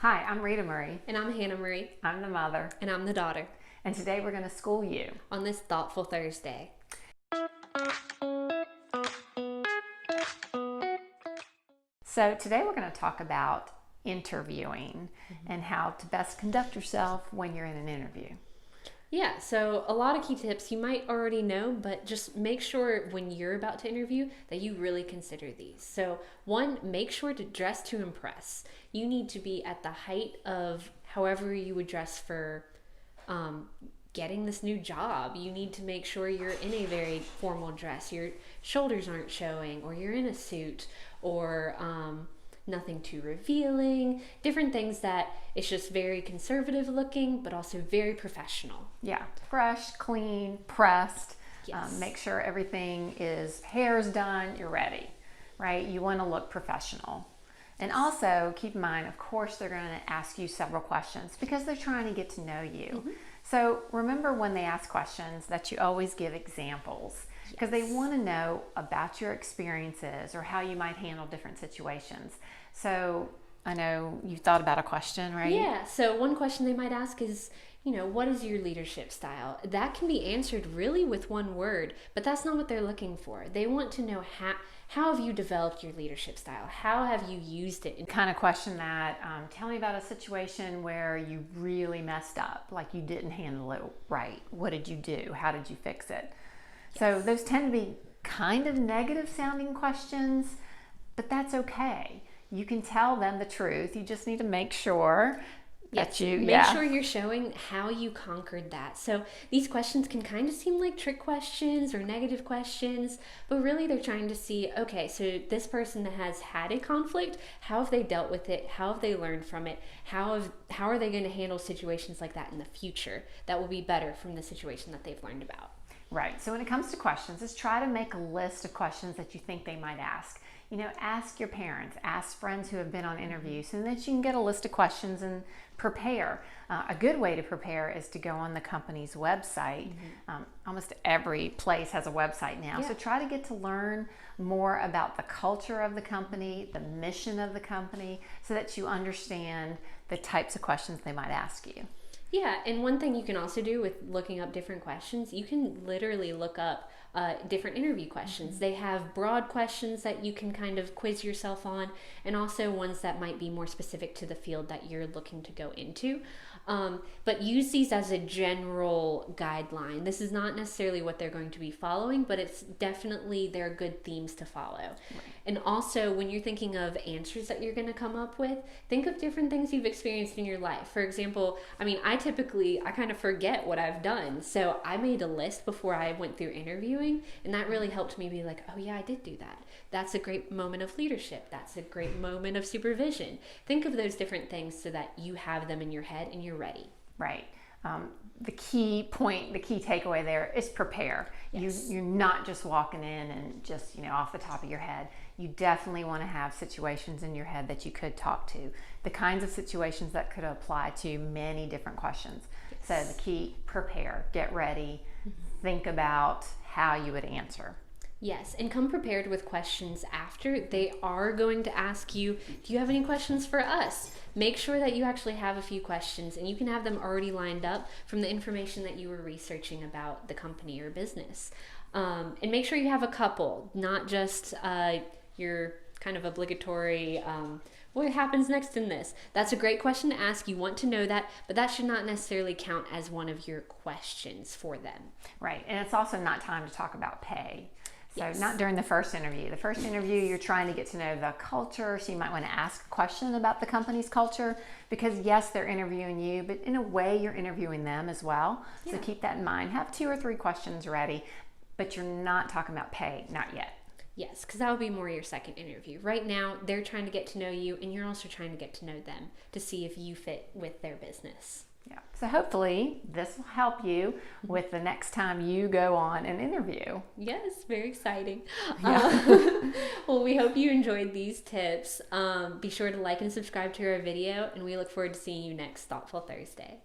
Hi, I'm Rita Murray. And I'm Hannah Marie. I'm the mother. And I'm the daughter. And today we're going to school you on this Thoughtful Thursday. So today we're going to talk about interviewing and how to best conduct yourself when you're in an interview. Yeah, so a lot of key tips you might already know, but just make sure when you're about to interview that you really consider these. So one, make sure to dress to impress. You need to be at the height of however you would dress for getting this new job. You need to make sure you're in a very formal dress. Your shoulders aren't showing, or you're in a suit, or nothing too revealing, different things that it's just very conservative looking, but also very professional. Yeah, fresh, clean, pressed. Yes. Make sure everything hair's done, you're ready, right? You want to look professional. And also keep in mind, of course, they're going to ask you several questions because they're trying to get to know you. So remember when they ask questions that you always give examples because they want to know about your experiences or how you might handle different situations. So I know you thought about a question, right? Yeah. So one question they might ask is, what is your leadership style? That can be answered really with one word, but that's not what they're looking for. They want to know how have you developed your leadership style? How have you used it? Kind of question that, tell me about a situation where you really messed up, like you didn't handle it right. What did you do? How did you fix it? Yes. So those tend to be kind of negative sounding questions, but that's okay. You can tell them the truth. You just need to make sure that make sure you're showing how you conquered that. So these questions can kind of seem like trick questions or negative questions, but really they're trying to see, okay, so this person that has had a conflict, how have they dealt with it? How have they learned from it? How are they going to handle situations like that in the future that will be better from the situation that they've learned about? Right. So when it comes to questions, just try to make a list of questions that you think they might ask. Ask your parents, ask friends who have been on interviews, and that you can get a list of questions and prepare. A good way to prepare is to go on the company's website. Almost every place has a website now. So try to get to learn more about the culture of the company, the mission of the company, so that you understand the types of questions they might ask you. Yeah, and one thing you can also do with looking up different questions, you can literally look up different interview questions. They have broad questions that you can kind of quiz yourself on, and also ones that might be more specific to the field that you're looking to go into. But use these as a general guideline. This is not necessarily what they're going to be following, but it's definitely, there are good themes to follow. Right. And also, when you're thinking of answers that you're going to come up with, think of different things you've experienced in your life. For example, I kind of forget what I've done. So I made a list before I went through interviewing, and that really helped me be like, oh yeah, I did do that. That's a great moment of leadership. That's a great moment of supervision. Think of those different things so that you have them in your head and you're ready. Right. The key takeaway there is prepare. Yes. You're not just walking in and just, off the top of your head. You definitely want to have situations in your head that you could talk to. The kinds of situations that could apply to many different questions. Yes. So the key, prepare, get ready, think about how you would answer. Yes, and come prepared with questions after. They are going to ask you, do you have any questions for us? Make sure that you actually have a few questions, and you can have them already lined up from the information that you were researching about the company or business. And make sure you have a couple, not just your kind of obligatory, what happens next in this? That's a great question to ask. You want to know that, but that should not necessarily count as one of your questions for them. Right, and it's also not time to talk about pay. So Yes. Not during the first interview. The first interview, you're trying to get to know the culture, so you might want to ask a question about the company's culture because yes, they're interviewing you, but in a way you're interviewing them as well. So keep that in mind. Have 2 or 3 questions ready, but you're not talking about pay, not yet. Yes, because that would be more your second interview. Right now, they're trying to get to know you, and you're also trying to get to know them to see if you fit with their business. Yeah. So hopefully this will help you with the next time you go on an interview. Yes, very exciting. Yeah. Well, we hope you enjoyed these tips. Be sure to like and subscribe to our video, and we look forward to seeing you next Thoughtful Thursday.